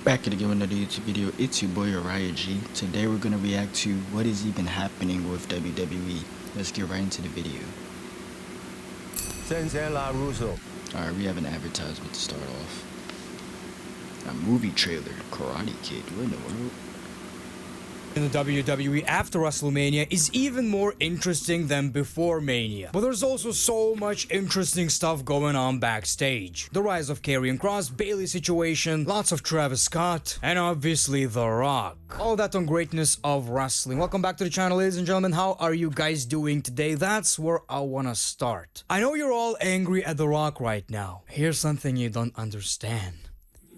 Back at again with another YouTube video. It's your boy Uriah G. Today we're gonna react to what is even happening with WWE. Let's get right into the video. Alright, we have an advertisement to start off. A movie trailer, Karate Kid. What in the world? In the WWE after WrestleMania is even more interesting than before Mania. But there's also so much interesting stuff going on backstage. The rise of Karrion Kross, Bayley situation, lots of Travis Scott, and obviously The Rock. All that on greatness of wrestling. Welcome back to the channel, ladies and gentlemen. How are you guys doing today? That's where I wanna start. I know you're all angry at The Rock right now. Here's something you don't understand.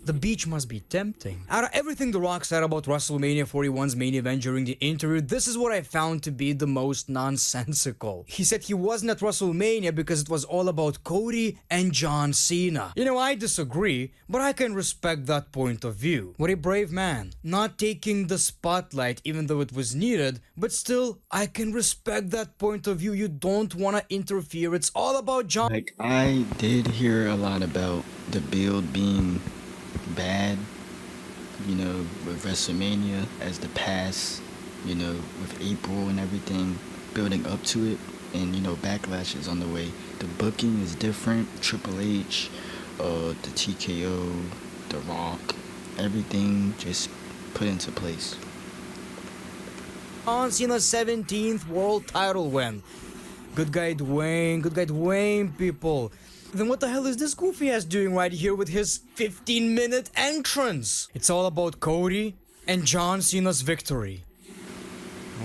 The beach must be tempting. Out of everything The Rock said about WrestleMania 41's main event during the interview, this is what I found to be the most nonsensical. He said he wasn't at WrestleMania because it was all about Cody and John Cena. You know, I disagree, but I can respect that point of view. What a brave man. Not taking the spotlight even though it was needed, but still, I can respect that point of view. You don't want to interfere. It's all about John. Like, I did hear a lot about the build being bad, you know, with WrestleMania as the pass, you know, with April and everything building up to it, and you know, backlash is on the way. The booking is different. Triple H, the TKO, The Rock, everything just put into place. John Cena's 17th world title win. Good guy Dwayne, people. Then what the hell is this goofy ass doing right here with his 15-minute entrance? It's all about Cody and John Cena's victory.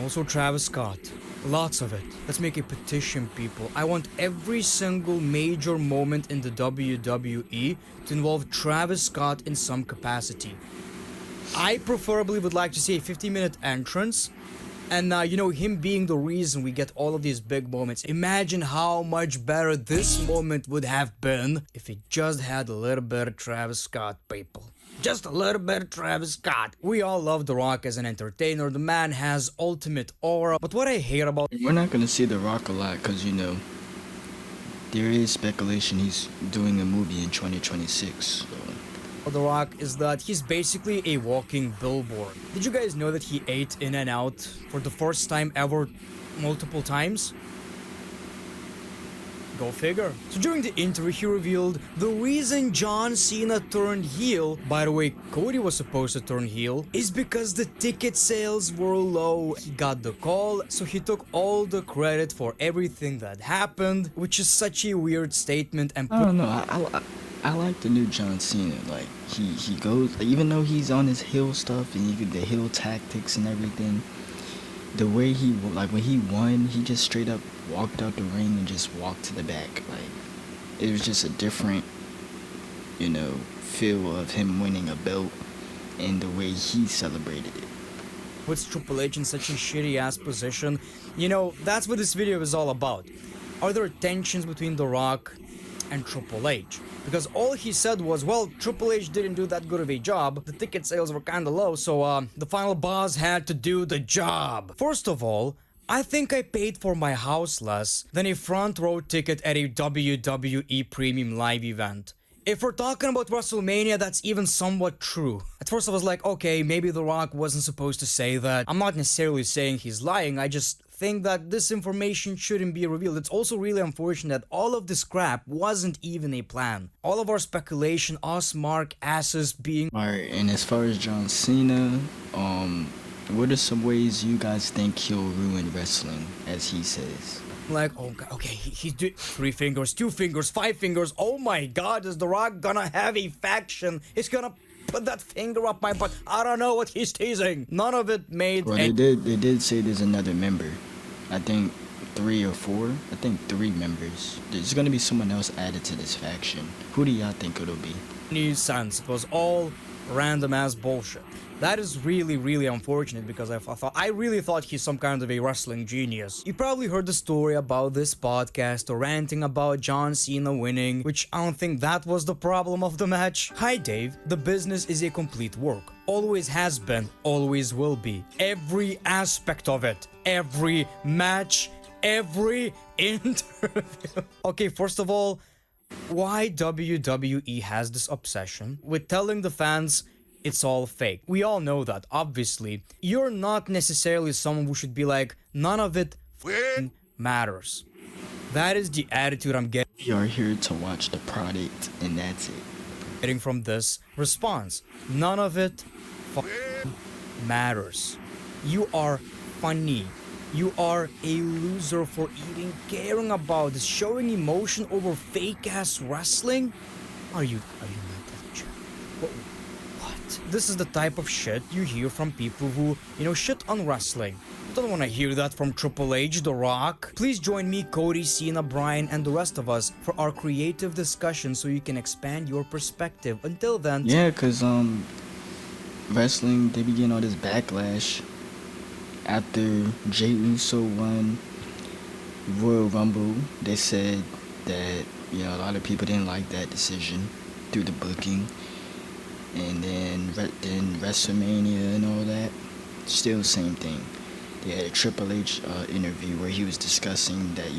Also Travis Scott. Lots of it. Let's make a petition, people. I want every single major moment in the WWE to involve Travis Scott in some capacity. I preferably would like to see a 15-minute entrance. And you know, him being the reason we get all of these big moments. Imagine how much better this moment would have been if it just had a little bit of Travis Scott, people. Just a little bit of Travis Scott. We all love The Rock as an entertainer. The man has ultimate aura. But what I hate about... We're not gonna see The Rock a lot because, you know, there is speculation he's doing a movie in 2026. So. The Rock is that he's basically a walking billboard. Did you guys know that he ate In-N-Out for the first time ever multiple times? Go figure. So during the interview he revealed the reason John Cena turned heel, by the way Cody was supposed to turn heel, is because the ticket sales were low. He got the call, so he took all the credit for everything that happened, which is such a weird statement. And I don't know, I like the new John Cena. Like, he goes, even though he's on his heel stuff and even the heel tactics and everything, the way he, like, when he won, he just straight up walked out the ring and just walked to the back. Like, it was just a different, you know, feel of him winning a belt and the way he celebrated it. Puts Triple H in such a shitty ass position. You know, that's what this video is all about. Are there tensions between The Rock and Triple H? Because all he said was, well, Triple H didn't do that good of a job, the ticket sales were kinda low, so the final boss had to do the job. First of all, I think I paid for my house less than a front row ticket at a WWE premium live event. If we're talking about WrestleMania, that's even somewhat true. At first I was like, okay, maybe The Rock wasn't supposed to say that. I'm not necessarily saying he's lying, I just think that this information shouldn't be revealed. It's also really unfortunate that all of this crap wasn't even a plan. All of our speculation, us mark asses being... Alright, and as far as John Cena, what are some ways you guys think he'll ruin wrestling, as he says? Like, oh god, okay, he's doing 3 fingers, 2 fingers, 5 fingers. Oh my god, is The Rock gonna have a faction? He's gonna put that finger up my butt. I don't know what he's teasing. None of it made... Well, they did say there's another member. I think 3 or 4. I think 3 members. There's gonna be someone else added to this faction. Who do y'all think it'll be? Any sense. It was all random ass bullshit. That is really unfortunate because I really thought he's some kind of a wrestling genius. You probably heard the story about this podcast or ranting about John Cena winning, which I don't think that was the problem of the match. Hi Dave, the business is a complete work. Always has been, always will be. Every aspect of it. Every match, every interview. Okay, first of all, why WWE has this obsession with telling the fans it's all fake. We all know that, obviously. You're not necessarily someone who should be like, none of it matters. That is the attitude I'm We are here to watch the product, and that's it. getting from this response. None of it matters. You are funny. You are a loser for even caring about this, showing emotion over fake ass wrestling. Are you mentally checked? What? This is the type of shit you hear from people who, shit on wrestling. You don't want to hear that from Triple H, The Rock. Please join me, Cody, Cena, Brian, and the rest of us for our creative discussion so you can expand your perspective. Until then, Yeah, cause wrestling, they be getting all this backlash after Jey Uso won Royal Rumble. They said that a lot of people didn't like that decision through the booking, and then WrestleMania and all that. Still same thing. They had a Triple H interview where he was discussing that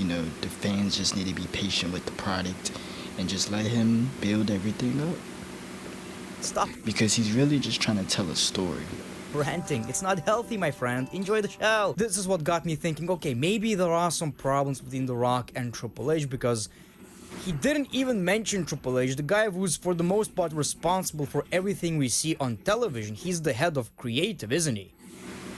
the fans just need to be patient with the product and just let him build everything up. stop Because he's really just trying to tell a story. ranting. It's not healthy, my friend. Enjoy the show. This is what got me thinking, okay, maybe there are some problems between The Rock and Triple H because he didn't even mention Triple H, the guy who's for the most part responsible for everything we see on television. He's the head of creative, isn't he?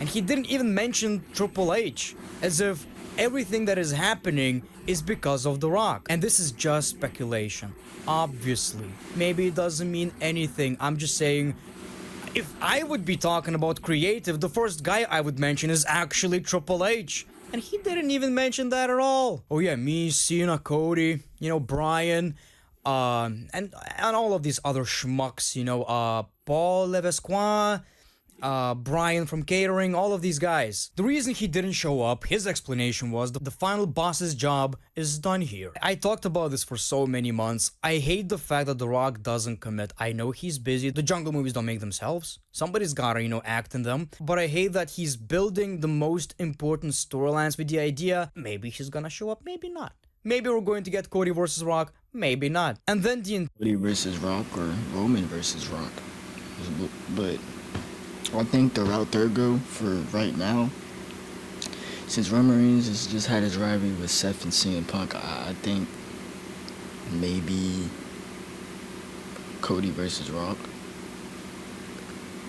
And he didn't even mention Triple H, as if everything that is happening is because of The Rock. And this is just speculation, obviously. Maybe it doesn't mean anything. I'm just saying, if I would be talking about creative, the first guy I would mention is actually Triple H. And he didn't even mention that at all. Oh yeah, me, Cena, Cody, Brian, and all of these other schmucks, Paul Levesque, Brian from catering, all of these guys. The reason he didn't show up, his explanation was the final boss's job is done here. I talked about this for so many months. I hate the fact that The Rock doesn't commit. I know he's busy. The jungle movies don't make themselves. Somebody's gotta, act in them. But I hate that he's building the most important storylines with the idea, maybe he's gonna show up, maybe not. Maybe we're going to get Cody versus Rock, maybe not. And then Cody versus Rock or Roman versus Rock. But I think the route they'll go for right now, since Roman Reigns has just had his rivalry with Seth and CM Punk, I think maybe Cody versus Rock.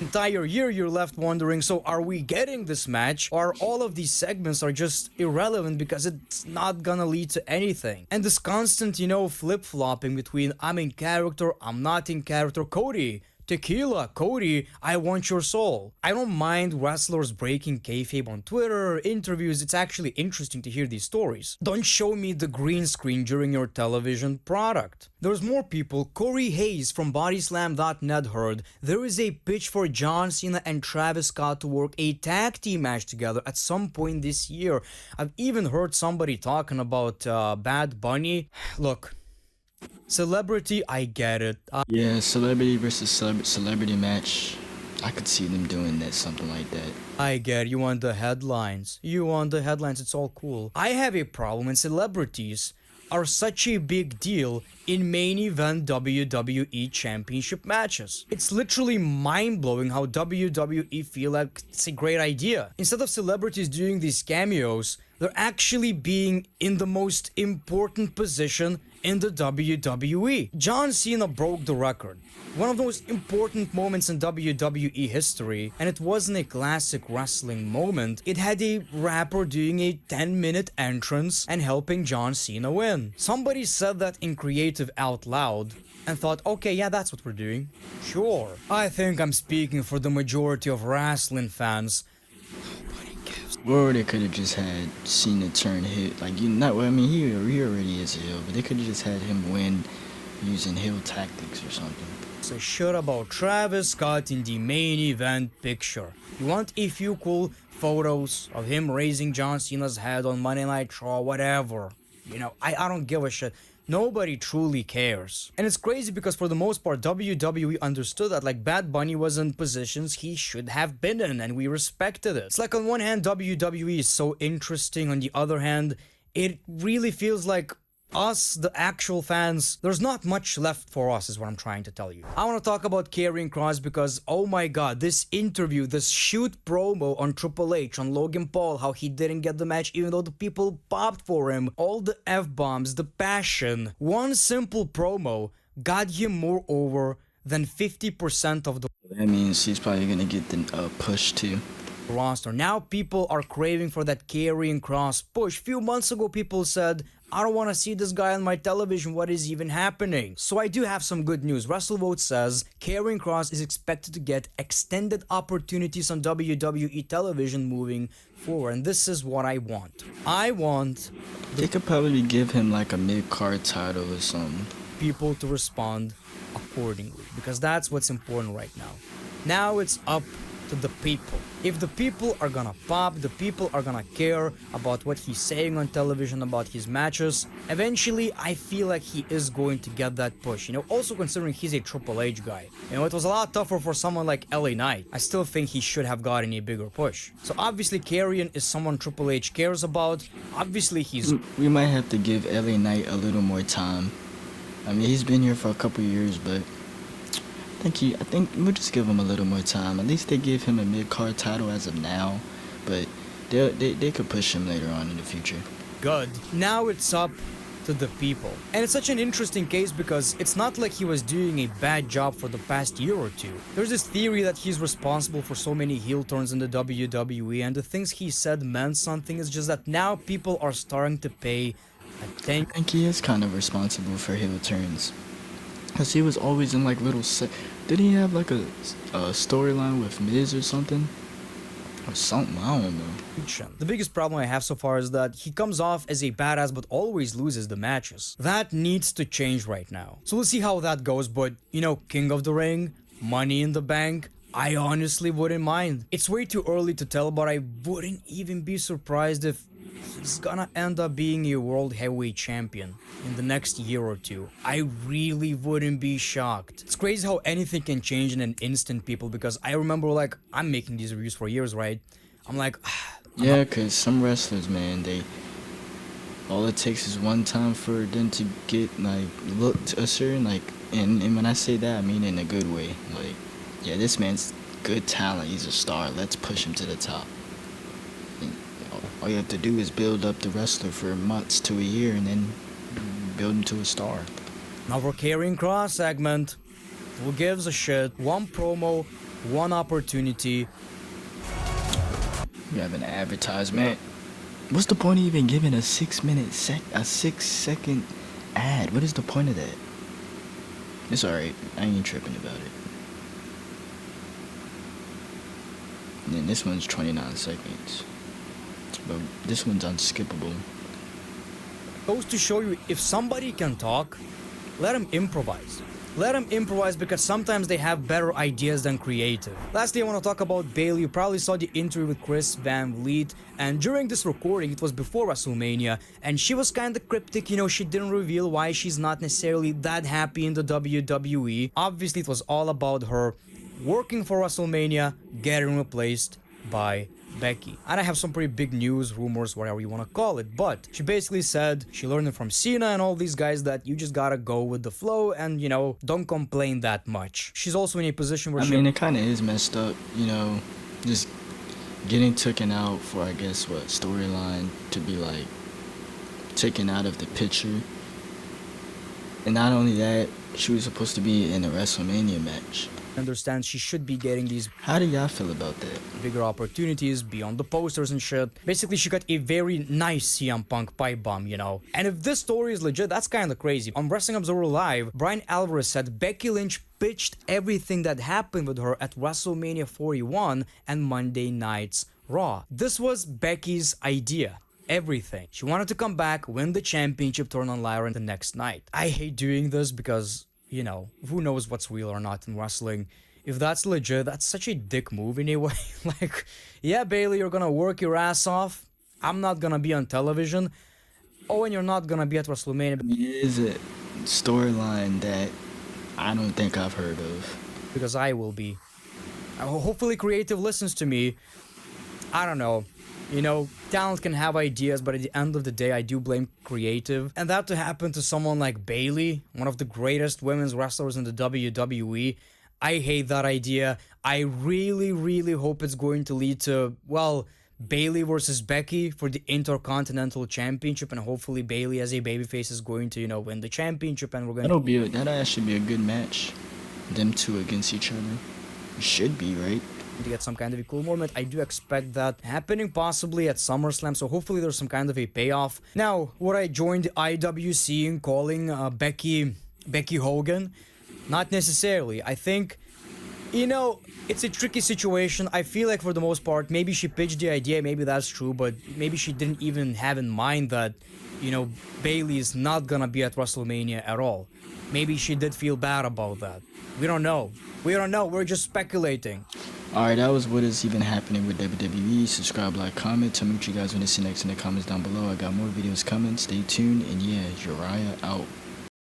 Entire year you're left wondering, so are we getting this match, or all of these segments are just irrelevant because it's not gonna lead to anything? And this constant, flip-flopping between I'm in character, I'm not in character. Cody, tequila, Cody, I want your soul. I don't mind wrestlers breaking kayfabe on Twitter or interviews. It's actually interesting to hear these stories. Don't show me the green screen during your television product. There's more people. Corey Hayes from Bodyslam.net heard there is a pitch for John Cena and Travis Scott to work a tag team match together at some point this year. I've even heard somebody talking about Bad Bunny. Look, celebrity, I get it. Yeah, celebrity versus celebrity match. I could see them doing that, something like that. I get it. You want the headlines. It's all cool. I have a problem when celebrities are such a big deal in main event WWE championship matches. It's literally mind-blowing how WWE feel like it's a great idea. Instead of celebrities doing these cameos, they're actually being in the most important position in the WWE. John Cena broke the record. One of the most important moments in WWE history, and it wasn't a classic wrestling moment. It had a rapper doing a 10-minute entrance and helping John Cena win. Somebody said that in creative out loud and thought, okay, yeah, that's what we're doing. Sure. I think I'm speaking for the majority of wrestling fans. Or they could have just had Cena turn heel. He already is a heel, but they could have just had him win using heel tactics or something. Say shit about Travis Scott in the main event picture. You want a few cool photos of him raising John Cena's head on Monday Night Raw, whatever. I don't give a shit. Nobody truly cares. And it's crazy because for the most part, WWE understood that Bad Bunny was in positions he should have been in, and we respected it. It's like on one hand, WWE is so interesting. On the other hand, it really feels like Us, the actual fans, there's not much left for us, is what I'm trying to tell you. I want to talk about Karrion Kross because, oh my god, this interview, this shoot promo on Triple H, on Logan Paul, how he didn't get the match even though the people popped for him, all the F-bombs, the passion, one simple promo got him more over than 50% of the That means he's probably gonna get the push too. roster. Now people are craving for that Karrion Kross push. Few months ago people said, I don't want to see this guy on my television, what is even happening? So I do have some good news. WrestleVote says Karrion Kross is expected to get extended opportunities on WWE television moving forward, and this is what I want. I want They could probably give him like a mid-card title or something. people to respond accordingly, because that's what's important right now. Now it's up to the people. If the people are gonna pop, the people are gonna care about what he's saying on television, about his matches, eventually I feel like he is going to get that push. You know, also considering he's a Triple H guy. You know, it was a lot tougher for someone like LA Knight. I still think he should have gotten a bigger push. So obviously Karrion is someone Triple H cares about. Obviously he's... We might have to give LA Knight a little more time. I mean, he's been here for a couple years, but I think we'll just give him a little more time. At least they give him a mid-card title as of now, but they could push him later on in the future. good. Now it's up to the people. And it's such an interesting case because it's not like he was doing a bad job for the past year or two. There's this theory that he's responsible for so many heel turns in the WWE, and the things he said meant something. It's just that now people are starting to pay attention. I think he is kind of responsible for heel turns. Cause he was always in like little did he have like a storyline with Miz or something? Or something, I don't know. The biggest problem I have so far is that he comes off as a badass but always loses the matches. That needs to change right now. So we'll see how that goes, but you know, King of the Ring, Money in the Bank, I honestly wouldn't mind. It's way too early to tell, but I wouldn't even be surprised if he's gonna end up being a world heavyweight champion in the next year or two. I really wouldn't be shocked. It's crazy how anything can change in an instant, people, because I remember, like, I'm making these reviews for years, right? I'm like, Yeah, cause some wrestlers, man, all it takes is one time for them to get like looked a certain like, and when I say that, I mean in a good way. Like, yeah, this man's good talent. He's a star. Let's push him to the top. All you have to do is build up the wrestler for months to a year and then build him to a star. now for Karrion Kross segment, who gives a shit? One promo, one opportunity. You have an advertisement. What's the point of even giving a 6 second ad? What is the point of that? It's alright. I ain't tripping about it. And then this one's 29 seconds. But this one's unskippable. Goes to show you, if somebody can talk, let him improvise. Let them improvise, because sometimes they have better ideas than creative. Lastly, I want to talk about Bayley. You probably saw the interview with Chris Van Vliet, and during this recording, it was before WrestleMania, and she was kind of cryptic. You know, she didn't reveal why she's not necessarily that happy in the WWE. Obviously, it was all about her working for WrestleMania, getting replaced by Becky. And I have some pretty big news, rumors, whatever you want to call it, but she basically said she learned it from Cena and all these guys that you just gotta go with the flow and, you know, don't complain that much. She's also in a position where I mean, it kind of is messed up, you know, just getting taken out for, I guess, what, storyline to be, like, taken out of the picture. And not only that, she was supposed to be in a WrestleMania match. understands she should be getting these How do y'all feel about that? bigger opportunities beyond the posters and shit. Basically, she got a very nice CM Punk pipe bomb, you know. And if this story is legit, that's kind of crazy. On Wrestling Observer Live, Brian Alvarez said Becky Lynch pitched everything that happened with her at WrestleMania 41 and Monday Night's Raw. This was Becky's idea. Everything. She wanted to come back, win the championship, turn on Lyra the next night. I hate doing this because, you know, who knows what's real or not in wrestling. If that's legit, that's such a dick move in a way. Like, yeah, Bayley, you're gonna work your ass off. I'm not gonna be on television. Oh, and you're not gonna be at WrestleMania. It is a storyline that I don't think I've heard of. Because I will be. Hopefully creative listens to me. I don't know. You know, talent can have ideas, but at the end of the day, I do blame creative. And that to happen to someone like Bayley, one of the greatest women's wrestlers in the WWE, I hate that idea. I really, really hope it's going to lead to, well, Bayley versus Becky for the Intercontinental Championship, and hopefully Bayley as a babyface is going to, win the championship, and we're going That'll actually be a good match. Them two against each other. It should be, right? to get some kind of a cool moment. I do expect that happening possibly at SummerSlam, so hopefully there's some kind of a payoff. Now, would I join the IWC in calling Becky Hogan? Not necessarily. I think, it's a tricky situation. I feel like for the most part, maybe she pitched the idea, maybe that's true, but maybe she didn't even have in mind that, Bayley is not gonna be at WrestleMania at all. Maybe she did feel bad about that. We don't know. We're just speculating. Alright, that was what is even happening with WWE. Subscribe, like, comment. Tell me what you guys want to see next in the comments down below. I got more videos coming. Stay tuned. And yeah, Uriah out.